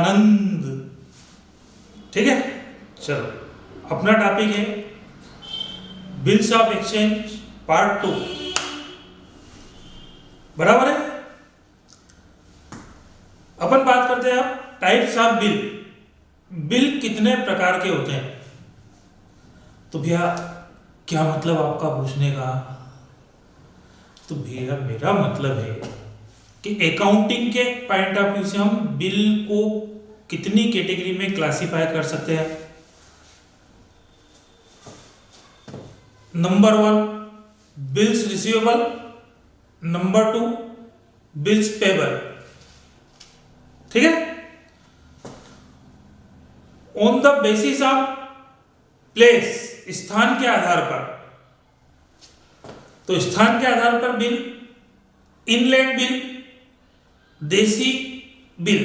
आनंद। ठीक है, चलो अपना टॉपिक है बिल्स ऑफ एक्सचेंज पार्ट 2। बराबर है। अपन बात करते हैं अब टाइप्स ऑफ बिल। बिल कितने प्रकार के होते हैं? तो भैया क्या मतलब आपका पूछने का? तो भैया मेरा मतलब है कि अकाउंटिंग के पॉइंट ऑफ व्यू से हम बिल को कितनी कैटेगरी में क्लासिफाई कर सकते हैं। Number 1 bills receivable, number 2 bills payable. ठीक है। On the basis of place, स्थान के आधार पर, तो स्थान के आधार पर बिल, इनलैंड बिल, देसी बिल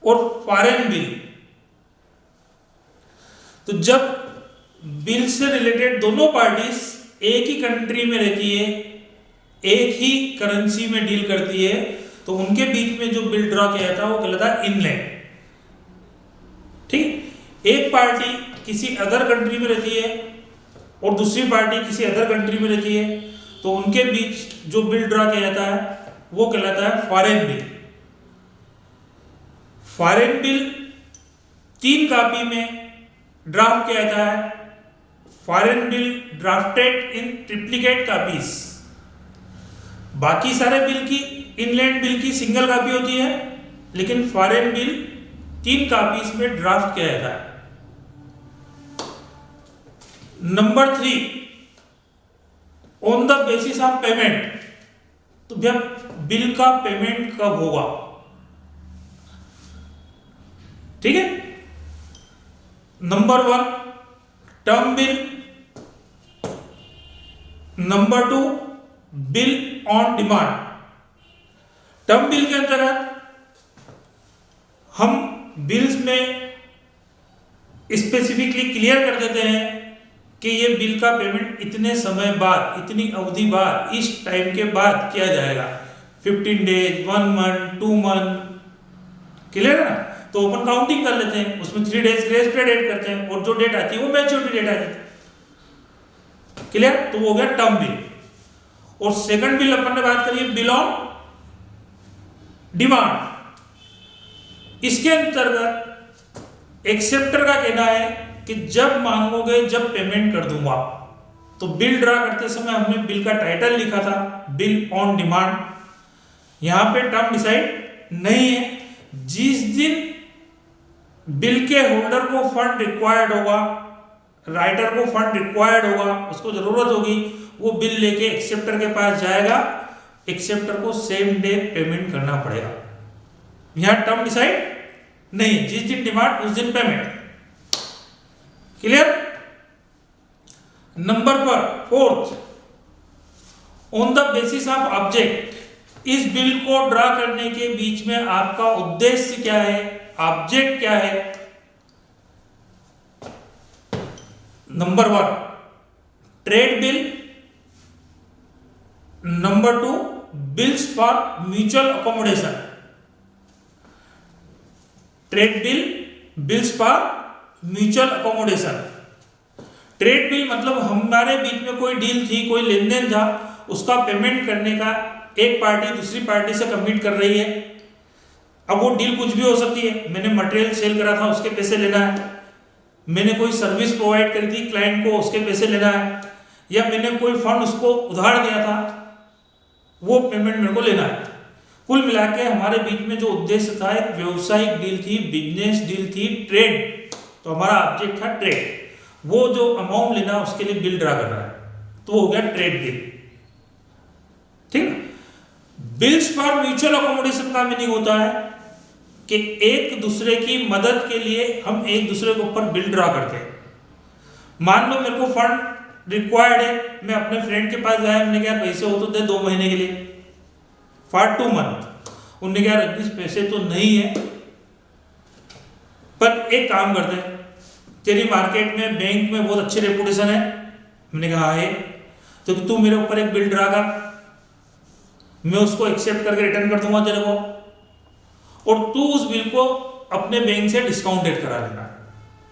और फॉरेन बिल। तो जब बिल से रिलेटेड दोनों पार्टीज एक ही कंट्री में रहती है, एक ही करेंसी में डील करती है, तो उनके बीच में जो बिल ड्रॉ किया था वो कहलाता है इनलैंड। ठीक। एक पार्टी किसी अदर कंट्री में रहती है और दूसरी पार्टी किसी अदर कंट्री में रहती है, तो उनके बीच जो बिल ड्रॉ किया जाता है वो कहलाता है foreign bill. Foreign bill 3 copy में ड्राफ्ट किया जाता है। फॉरेन बिल ड्राफ्टेड इन ट्रिप्लिकेट कॉपीज। बाकी सारे बिल की, इनलैंड बिल की सिंगल कॉपी होती है, लेकिन फॉरेन बिल 3 कॉपीज में ड्राफ्ट किया जाता है। Number 3 on the basis of payment. तो भैया बिल का पेमेंट कब होगा? ठीक है। Number 1 term bill, number 2 bill on demand. Term bill के अंतर्गत हम बिल्स में स्पेसिफिकली क्लियर कर देते हैं कि ये बिल का पेमेंट इतने समय बाद, इतनी अवधि बाद, इस टाइम के बाद किया जाएगा। 15 डेज, 1 मंथ, 2 मंथ। क्लियर है ना? तो अपन काउंटिंग कर लेते हैं, उसमें 3 डेज ग्रेस पीरियड ऐड करते हैं और जो डेट आती है वो मैच्योरिटी डेट आ जाती है। क्लियर? तो वो हो गया टर्म बिल। और सेकंड बिल अपन ने बात करी बिल ऑन डिमांड। इसके अंतर्गत एक्सेप्टर का कहना है कि जब मांगोगे जब पेमेंट कर दूंगा। तो बिल ड्रा करते समय हमने बिल का टाइटल लिखा था बिल ऑन डिमांड। यहां पे टर्म डिसाइड नहीं है। जिस दिन बिल के होल्डर को फंड रिक्वायर्ड होगा, राइटर को फंड रिक्वायर्ड होगा, उसको जरूरत होगी, वो बिल लेके एक्सेप्टर के पास जाएगा। एक्सेप्टर को सेम डे पेमेंट करना पड़ेगा। यहां टर्म डिसाइड नहीं है। जिस दिन डिमांड उस दिन पेमेंट। क्लियर? नंबर पर 4th on the basis of object. इस बिल को ड्रा करने के बीच में आपका उद्देश्य क्या है, ऑब्जेक्ट क्या है? Number 1 trade bill, number 2 bills for mutual accommodation. Trade bill, bills for mutual accommodation. Trade bill मतलब हमारे बीच में कोई डील थी, कोई लेन देन था, उसका पेमेंट करने का एक पार्टी दूसरी पार्टी से कमिट कर रही है। अब वो डील कुछ भी हो सकती है। मैंने मटेरियल सेल करा था, उसके पैसे लेना है। मैंने कोई सर्विस प्रोवाइड करी थी क्लाइंट को, उसके पैसे लेना है। या मैंने कोई फंड उसको उधार दिया था, वो पेमेंट मेरे को लेना है। कुल मिला के हमारे बीच में जो उद्देश्य था, एक व्यवसायिक डील थी, बिजनेस डील थी, ट्रेड। तो हमारा ऑब्जेक्ट था ट्रेड। वो जो अमाउंट लेना उसके लिए बिल ड्रा करना है, तो वो हो गया ट्रेड बिल। ठीक है। बिल्स फॉर म्यूचुअल अकोमोडेशन का मीनिंग होता है कि एक दूसरे की मदद के लिए हम एक दूसरे के ऊपर बिल ड्रा करते हैं। मान लो मेरे को फंड रिक्वायर्ड है, मैं अपने फ्रेंड के पास गया, मैंने कहा पैसे हो तो दे 2 महीने के लिए, फॉर 2 मंथ। उन्होंने कहा रजनीश पैसे तो नहीं है, पर एक काम करते हैं, तेरी मार्केट में बैंक में बहुत अच्छी रेपुटेशन है। मैंने कहा है, तो तू मेरे ऊपर एक बिल ड्रा कर, मैं उसको एक्सेप्ट करके रिटर्न कर दूंगा तेरे को, और तू उस बिल को अपने बैंक से डिस्काउंटेड करा लेना।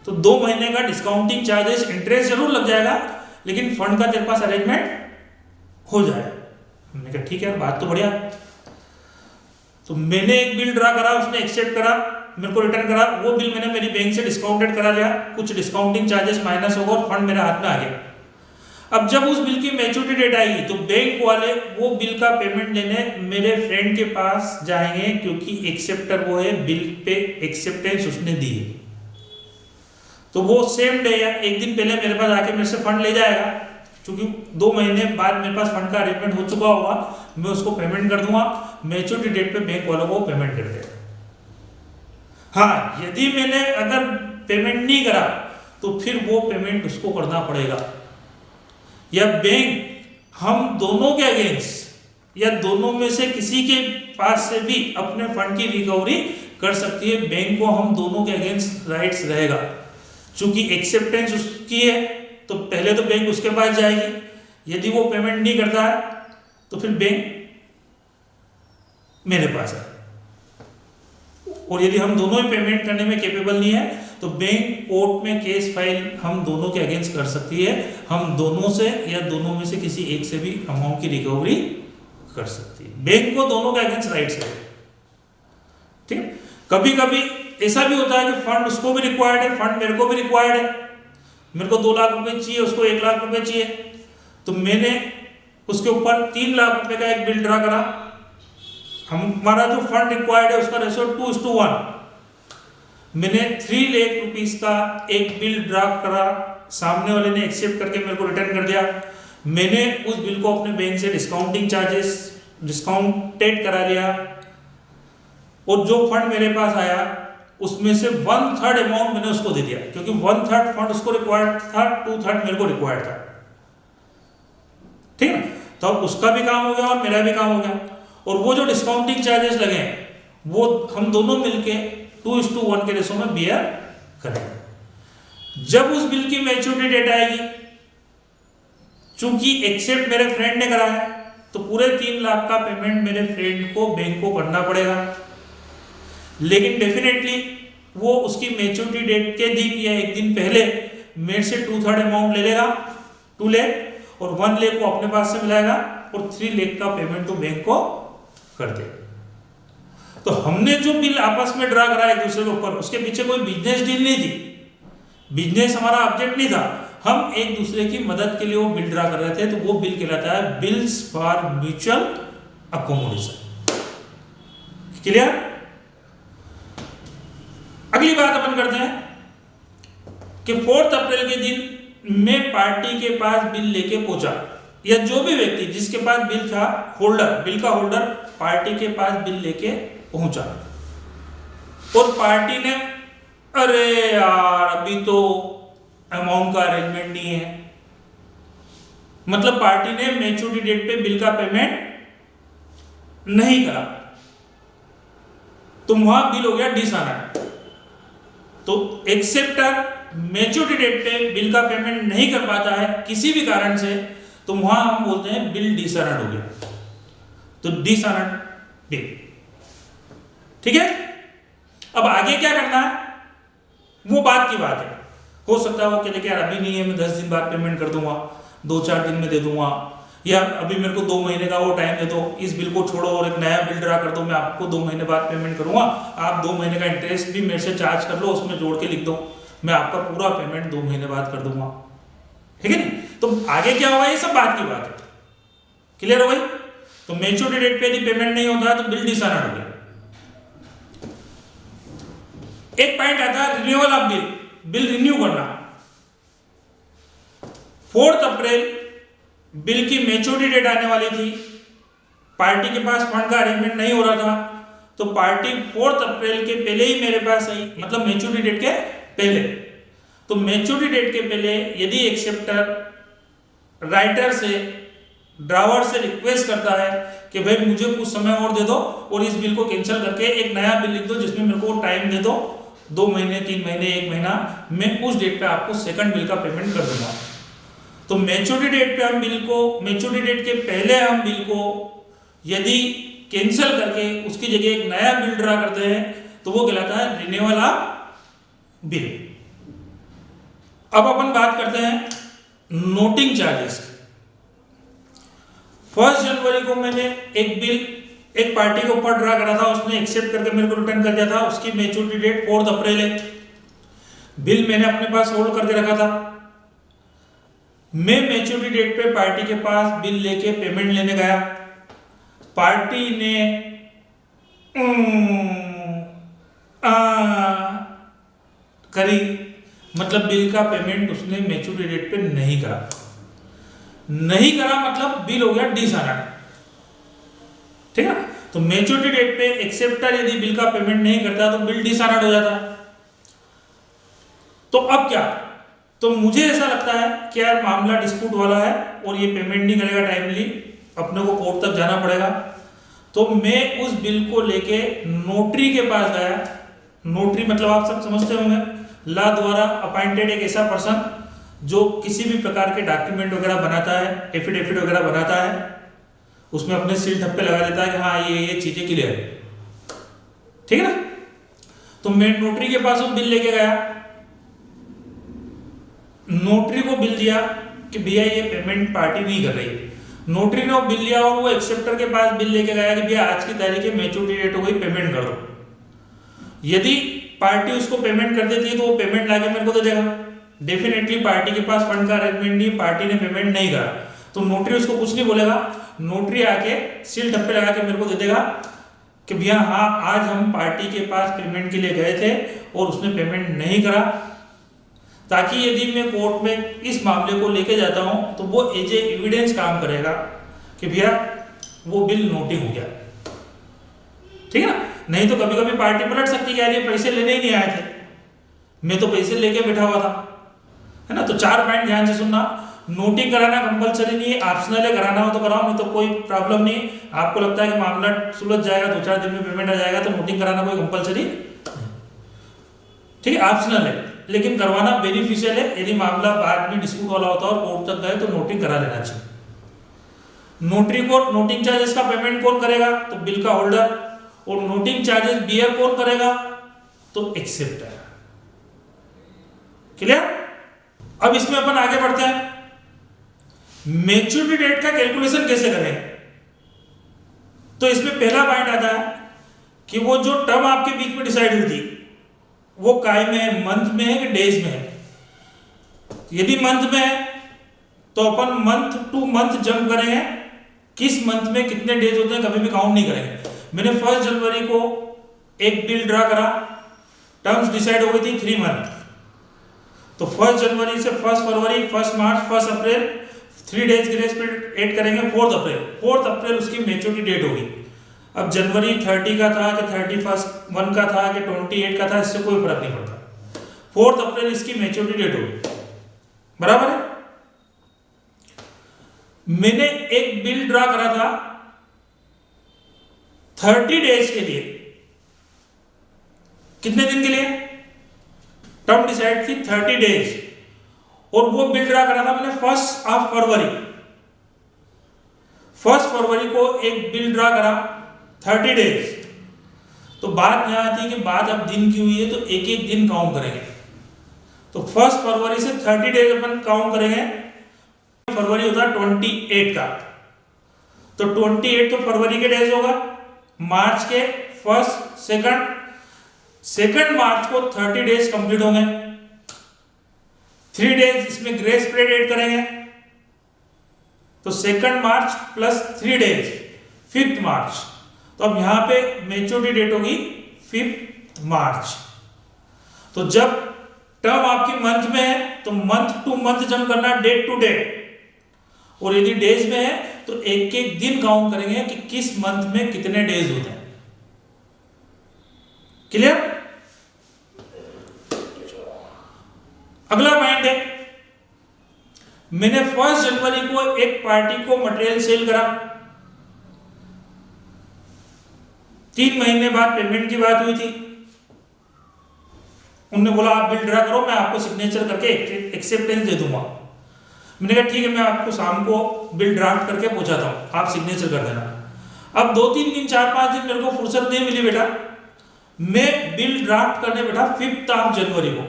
तो 2 महीने का डिस्काउंटिंग चार्जेस इंटरेस्ट जरूर लग जाएगा, लेकिन फंड का तेरे पास अरेंजमेंट हो जाएगा। मैंने कहा ठीक है, बात तो बढ़िया। तो मैंने एक बिल ड्रा करा, उसने एक्सेप्ट करा, मेरे को रिटर्न करा। वो बिल मैंने मेरी बैंक से डिस्काउंटेड करा लिया, कुछ डिस्काउंटिंग चार्जेस माइनस होगा और फंड मेरे हाथ में आ गया। अब जब उस बिल की मैच्योरिटी डेट आएगी तो बैंक वाले वो बिल का पेमेंट लेने मेरे फ्रेंड के पास जाएंगे, क्योंकि एक्सेप्टर वो है, बिल पे एक्सेप्टेंस उसने दी है। तो वो सेम डे या एक दिन पहले मेरे पास आके मेरे से फंड ले जाएगा, क्योंकि 2 महीने बाद मेरे पास फंड का अरेंजमेंट हो चुका होगा। मैं उसको पेमेंट कर दूंगा, मैच्योरिटी डेट पे बैंक वालों को पेमेंट कर देगा। हाँ, यदि मैंने अगर पेमेंट नहीं करा तो फिर वो पेमेंट उसको करना पड़ेगा, या बैंक हम दोनों के अगेंस्ट या दोनों में से किसी के पास से भी अपने फंड की रिकवरी कर सकती है। बैंक को हम दोनों के अगेंस्ट राइट्स रहेगा, चूंकि एक्सेप्टेंस उसकी है तो पहले तो बैंक उसके पास जाएगी। यदि वो पेमेंट नहीं करता है तो फिर बैंक मेरे पास है, और यदि हम दोनों ही पेमेंट करने में कैपेबल नहीं है तो बैंक कोर्ट में केस फाइल हम दोनों के अगेंस्ट कर सकती है। हम दोनों से या दोनों में से किसी एक से भी अमाउंट की रिकवरी कर सकती है। बैंक को दोनों के अगेंस्ट राइट्स है। ठीक है, कभी कभी ऐसा भी होता है कि फंड उसको भी रिक्वायर्ड है, फंड मेरे को भी रिक्वायर्ड है। मेरे को 2 लाख रुपए चाहिए, उसको 1 लाख रुपए चाहिए, तो मैंने उसके ऊपर 3 लाख रुपए का एक बिल ड्रा करा। हमारा जो फंड रिक्वायर्ड है उसका रेशियो 2:1। मैंने 3 लाख रुपीस का एक बिल ड्रा करा, सामने वाले ने एक्सेप्ट करके मेरे को रिटर्न कर दिया। मैंने उस बिल को अपने बैंक से डिस्काउंटिंग चार्जेस डिस्काउंटेड करा लिया, और जो फंड मेरे पास आया उसमें से 1/3 अमाउंट मैंने उसको दे दिया, क्योंकि 1/3 फंड उसको रिक्वायर्ड था, 2/3 मेरे को रिक्वायर्ड था। ठीक है, तो अब उसका भी काम हो गया और मेरा भी काम हो गया। और वो जो डिस्काउंटिंग चार्जेस लगे वो हम दोनों मिलके 2:1 के रेशो में बियर करेंगे। जब उस बिल की मैच्योरिटी डेट आएगी, चूंकि एक्सेप्ट मेरे फ्रेंड ने करा है तो पूरे 3 लाख का पेमेंट मेरे फ्रेंड को बैंक को करना पड़ेगा। लेकिन डेफिनेटली वो उसकी मैच्योरिटी डेट के दिन या एक दिन पहले मेरे से 2/3 अमाउंट ले लेगा, 2 लाख, और 1 लाख को अपने पास से मिलाएगा और 3 लाख का पेमेंट तो बैंक को कर देगा। तो हमने जो बिल आपस में ड्रा करा एक दूसरे के ऊपर, उसके पीछे कोई बिजनेस डील नहीं थी, बिजनेस हमारा ऑब्जेक्ट नहीं था। हम एक दूसरे की मदद के लिए वो बिल ड्रा कर रहे थे, तो वो बिल कहलाता है bills for mutual accommodation. Clear? अगली बात अपन करते हैं कि 4 अप्रैल के दिन मैं पार्टी के पास बिल लेके पहुंचा, या जो भी व्यक्ति जिसके पास बिल था, होल्डर, बिल का होल्डर पार्टी के पास बिल लेके पहुंचा, और पार्टी ने अरे यार अभी तो अमाउंट का अरेंजमेंट नहीं है, मतलब पार्टी ने मैच्योरिटी डेट पे बिल का पेमेंट नहीं करा, तो वहां बिल हो गया डिसऑनर्ड। तो एक्सेप्टर मैच्योरिटी डेट पे बिल का पेमेंट नहीं कर पाता है किसी भी कारण से, तो वहां हम बोलते हैं बिल डिसऑनर्ड हो गया। तो डिसऑनर्ड बिल। ठीक है, अब आगे क्या करना है वो बात की बात है। हो सकता है वो कहते कि यार अभी नहीं है, मैं 10 दिन बाद पेमेंट कर दूंगा, 2-4 दिन में दे दूंगा, या अभी मेरे को 2 महीने का वो टाइम दे दो, इस बिल को छोड़ो और एक नया बिल ड्रा कर दो, मैं आपको 2 महीने बाद पेमेंट करूंगा, आप 2 महीने का इंटरेस्ट भी मेरे से चार्ज कर लो, उसमें जोड़ के लिख दो, मैं आपका पूरा पेमेंट 2 महीने बाद कर दूंगा। ठीक है नहीं? तो आगे क्या होगा, ये सब बात की बात है। क्लियर हो गई? तो मैच्योरिटी डेट पे यदि पेमेंट नहीं होता है तो बिल डिसऑनर्ड हो गया। एक पॉइंट आता है renewal of bill, bill renew करना। 4 अप्रैल बिल की मैच्योरिटी डेट आने वाली थी, पार्टी के पास फंड का अरेंजमेंट नहीं हो रहा था, तो पार्टी 4 अप्रैल के पहले ही मेरे पास आई, मतलब मैच्योरिटी डेट के पहले। तो मैच्योरिटी डेट के पहले यदि एक्सेप्टर राइटर से, ड्रावर से रिक्वेस्ट करता है कि भाई मुझे कुछ समय और दे दो और इस बिल को कैंसिल करके एक नया बिल लिख दो जिसमें मेरे को टाइम दे दो, 2 महीने, 3 महीने, 1 महीना, मैं उस डेट पे आपको सेकंड बिल का पेमेंट कर दूंगा। तो मैच्योरिटी डेट पे हम बिल को, मैच्योरिटी डेट के पहले हम बिल को यदि कैंसिल करके उसकी जगह एक नया बिल ड्रा करते हैं तो वो कहलाता है रिन्यूअल ऑफ बिल। अब अपन बात करते हैं नोटिंग चार्जेस। 1 जनवरी को मैंने एक बिल एक पार्टी को ऊपर ड्रा करा था, उसने एक्सेप्ट करके मेरे को रिटर्न कर दिया था, उसकी मैच्योरिटी डेट 4 अप्रैल है। बिल मैंने अपने पास होल्ड करके रखा था। मैं मैच्योरिटी डेट पे पार्टी के पास बिल लेके पेमेंट लेने गया। पार्टी ने करी, मतलब बिल का पेमेंट उसने मैच्योरिटी डेट पे नहीं करा। मतलब बिल हो गया डिसऑनर्ड, ठीक है। तो मैच्योरिटी डेट पे एक्सेप्टर यदि बिल का पेमेंट नहीं करता तो बिल डिसऑनर्ड हो जाता है। तो अब क्या, तो मुझे ऐसा लगता है कि यार मामला डिस्प्यूट वाला है और ये पेमेंट नहीं करेगा टाइमली, अपने को कोर्ट तक जाना पड़ेगा। तो मैं उस बिल को लेके नोटरी के पास गया। नोटरी मतलब आप सब समझते होंगे, लॉ द्वारा अपॉइंटेड एक ऐसा पर्सन जो किसी भी प्रकार के डॉक्यूमेंट वगैरह बनाता है, एफिडेविट वगैरह बनाता है, उसमें अपने सील ठप्पे लगा देता है कि हाँ ये चीजें क्लियर है, ठीक है ना। तो मैं नोटरी के पास वो बिल लेके गया, नोटरी को बिल दिया कि भैया ये पेमेंट पार्टी नहीं कर रही है। नोटरी ने वो बिल लिया और वो एक्सेप्टर के पास बिल लेके गया कि भैया आज की तारीख में मैच्योरिटी डेट हो गई, पेमेंट कर दो। यदि पार्टी उसको पेमेंट कर देती है तो वो पेमेंट लाके मेरे को दे देगा। डेफिनेटली पार्टी के पास फंड का अरेंजमेंट नहीं, पार्टी ने पेमेंट नहीं करा, तो नोटरी उसको कुछ नहीं बोलेगा। नोटरी आके सील ठप्पे लगा के मेरे को दे देगा कि भैया हाँ आज हम पार्टी के पास पेमेंट के लिए गए थे और उसने पेमेंट नहीं करा, ताकि यदि मैं कोर्ट में इस मामले को लेके जाता हूं तो वो एज ए एविडेंस काम करेगा कि भैया वो बिल नोटिंग हो गया, ठीक है ना। नहीं तो कभी कभी पार्टी पलट सकती है, यार ये पैसे लेने ही नहीं आए थे, मैं तो पैसे लेके बैठा हुआ था, है ना। तो 4 पॉइंट ध्यान से सुनना। नोटिंग कराना कंपलसरी नहीं है, ऑप्शनल है, कराना हो तो कराओ, नहीं तो कोई प्रॉब्लम नहीं। आपको लगता है कि मामला सुलझ जाएगा, 2-4 दिन में पेमेंट आ जाएगा, तो नोटिंग कराना कोई कंपलसरी, ठीक है, ऑप्शनल है, लेकिन करवाना बेनिफिशियल है। यदि मामला बाद में डिस्प्यूट वाला होता है और कोर्ट तक गए तो नोटिंग करा लेना चाहिए। नोटरी को नोटिंग चार्जेस का पेमेंट कौन करेगा, तो बिल का होल्डर, और नोटिंग चार्जेस बियर कौन करेगा, तो एक्सेप्टर। क्लियर। अब इसमें अपन आगे बढ़ते हैं, मैच्योरिटी डेट का कैलकुलेशन कैसे करें। तो इसमें पहला पॉइंट आता है कि वो जो टर्म आपके बीच में डिसाइड हुई थी वो काय में है, मंथ में है कि डेज में है। यदि मंथ में है तो अपन मंथ टू मंथ जंप करेंगे, किस मंथ में कितने डेज होते हैं कभी भी काउंट नहीं करेंगे। मैंने 1 जनवरी को एक बिल ड्रा करा, टर्म्स डिसाइड हो गई थी 3 मंथ, तो 1 जनवरी से 1 फरवरी, 1 मार्च, 1 अप्रैल, 3 डेज ग्रेस पीरियड ऐड करेंगे 4 अप्रैल। 4 अप्रैल उसकी मैच्योरिटी डेट होगी। अब जनवरी 30 का था कि 31 का था कि 28 का था, इससे कोई फर्क नहीं पड़ता। 4 अप्रैल इसकी मैच्योरिटी डेट होगी, बराबर है। मैंने एक बिल ड्रा करा था 30 डेज के लिए। कितने दिन के लिए, टर्म डिसाइड थी 30 डेज, और वो बिल ड्रा करा था मैंने 1 फरवरी। 1 फरवरी को एक बिल ड्रा करा 30 डेज। तो बात यहां आती है कि बात अब दिन की हुई है तो एक एक दिन काउंट करेंगे। तो 1 फरवरी से 30 डेज अपन काउंट करेंगे। फरवरी होता है 28 का, तो 28 तो फरवरी के डेज होगा। मार्च के 1, 2 मार्च को 30 डेज कंप्लीट होंगे। 3 डेज इसमें ग्रेस पीरियड ऐड करेंगे, तो 2 मार्च प्लस 3 डेज 5 मार्च। तो अब यहां पे मैच्योरिटी डेट होगी 5 मार्च। तो जब टर्म आपकी मंथ में है तो मंथ टू मंथ जंप करना, डेट टू डेट, और यदि डेज में है तो एक एक दिन काउंट करेंगे कि किस मंथ में कितने डेज होते हैं। क्लियर। अगला पॉइंट है, मैंने 1 जनवरी को एक पार्टी को मटेरियल सेल करा, 3 महीने बाद पेमेंट की बात हुई थी। उन्होंने बोला आप बिल ड्रा करो, मैं आपको सिग्नेचर करके एक्सेप्टेंस दे दूंगा। मैंने कहा ठीक है, मैं आपको शाम को बिल ड्राफ्ट करके पहुंचाता हूं, आप सिग्नेचर कर देना। अब 2-3 दिन 4-5 दिन मेरे को फुर्सत नहीं मिली बेटा, मैं बिल ड्राफ्ट करने बैठा 5 जनवरी को,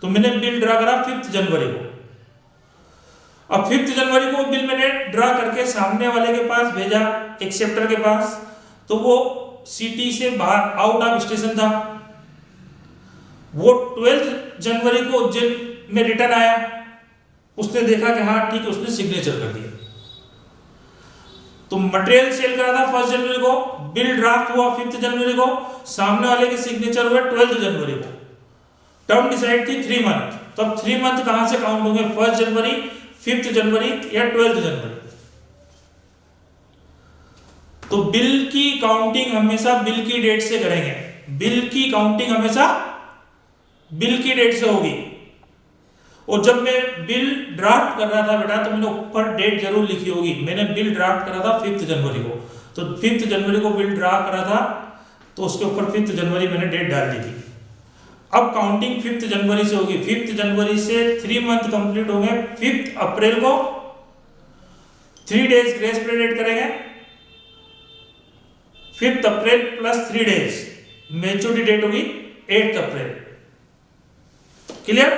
तो मैंने बिल ड्रा करा 5 जनवरी को। अब 5 जनवरी को बिल मैंने ड्रा करके सामने वाले के पास भेजा, एक्सेप्टर के पास, तो वो सिटी से बाहर आउट ऑफ स्टेशन था। वो 12 जनवरी को उज्जैन में रिटर्न आया, उसने देखा कि हाँ ठीक है, उसने सिग्नेचर कर दिया। तो मटेरियल सेल करा था 1 जनवरी को, बिल ड्राफ्ट हुआ 5 जनवरी को, सामने वाले के सिग्नेचर हुए 12 जनवरी को। टर्म डिसाइड थी 3 मंथ, तो अब 3 मंथ कहां से काउंट होंगे? 1 जनवरी, 5 जनवरी या 12 जनवरी। तो बिल की काउंटिंग हमेशा बिल की डेट से करेंगे। बिल की काउंटिंग हमेशा बिल की डेट से होगी। और जब मैं बिल ड्राफ्ट कर रहा था बेटा, तो मैंने ऊपर डेट जरूर लिखी होगी। मैंने बिल ड्राफ्ट करा था 5 जनवरी को, तो 5 जनवरी को बिल ड्रा करा था, तो उसके ऊपर 5 जनवरी मैंने डेट डाल दी थी। अब काउंटिंग 5 जनवरी से होगी। 5 जनवरी से 3 मंथ कंप्लीट हो गए। 5 अप्रैल को 3 डेज ग्रेस पीरियड करेंगे। 5 अप्रैल प्लस 3 डेज, मैच्योरिटी डेट होगी 8 अप्रैल। क्लियर?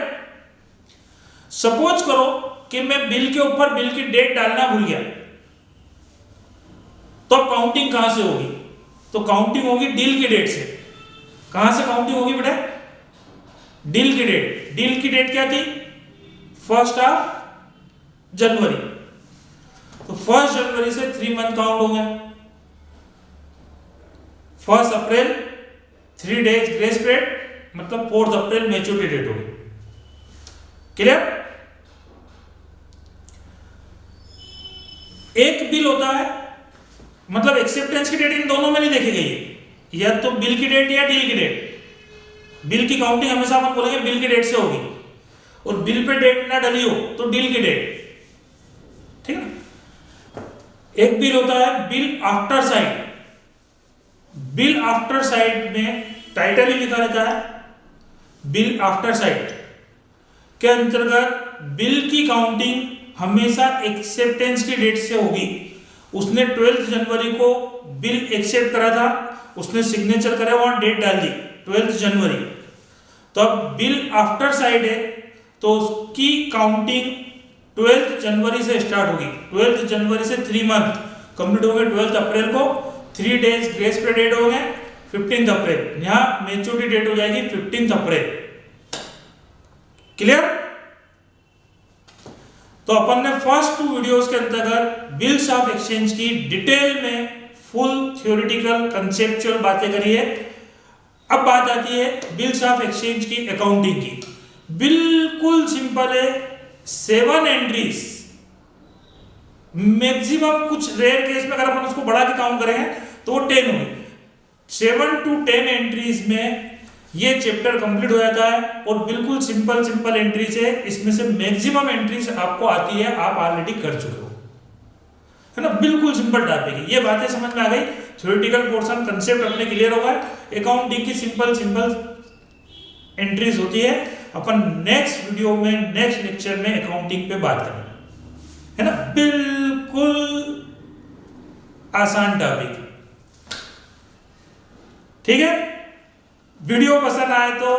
सपोज करो कि मैं बिल के ऊपर बिल की डेट डालना भूल गया, तो अब काउंटिंग कहां से होगी? तो काउंटिंग होगी डील की डेट से। कहां से काउंटिंग होगी बेटा? डील की डेट। डील की डेट क्या थी? 1 जनवरी। तो 1 जनवरी से 3 मंथ काउंट हो गए। 1 अप्रैल 3 डेज ग्रेस पीरियड, मतलब 4 अप्रैल मैच्योरिटी डेट होगी। क्लियर? एक बिल होता है, मतलब एक्सेप्टेंस की डेट इन दोनों में नहीं देखी गई है, या तो बिल की डेट या डील की डेट। बिल की काउंटिंग हमेशा अपन बोलेंगे बिल की डेट से होगी, और बिल पे डेट ना डली हो तो डील की डेट। ठीक है ना? एक बिल होता है bill after site. Bill after site में टाइटल ही लिखा रहता है, बिल आफ्टर साइट के अंतर्गत बिल की काउंटिंग हमेशा एक्सेप्टेंस की डेट से होगी। उसने 12 जनवरी को बिल एक्सेप्ट करा था, उसने सिग्नेचर करे, वहां डेट डाल दी 12 जनवरी। तो अब बिल आफ्टर साइड है, तो उसकी काउंटिंग 12 जनवरी से स्टार्ट होगी। 12 जनवरी से 3 मंथ कंप्लीट हो गए। 12 अप्रैल को 3 डेज ग्रेस पीरियड हो गए। 15 अप्रैल यहां मैच्योरिटी डेट हो जाएगी 15 अप्रैल। क्लियर? तो अपन ने फर्स्ट 2 वीडियोस के अंतर्गत बिल्स ऑफ एक्सचेंज की डिटेल में फुल थ्योरेटिकल कंसेप्चुअल बातें करी है। अब बात आती है बिल्स ऑफ एक्सचेंज की अकाउंटिंग की। बिल्कुल सिंपल है, 7 एंट्रीज मैक्सिमम। कुछ रेयर केस में अगर अपन उसको बढ़ा के काउंट करेंगे तो वो 10 होंगे। 7 to 10 एंट्रीज में ये चैप्टर कंप्लीट हो जाता है, और बिल्कुल सिंपल एंट्रीज है। इसमें से मैक्सिमम एंट्रीज आपको आती है, आप ऑलरेडी कर चुके हो, है ना? बिल्कुल सिंपल टॉपिक है। ये बातें समझ में आ गई, थ्योरेटिकल पोर्शन कंसेप्ट अपने क्लियर होगा। अकाउंटिंग की सिंपल एंट्रीज होती है। अपन नेक्स्ट वीडियो में, नेक्स्ट लेक्चर में अकाउंटिंग पे बात करेंगे, है ना? बिल्कुल आसान टॉपिक। ठीक है? वीडियो पसंद आए तो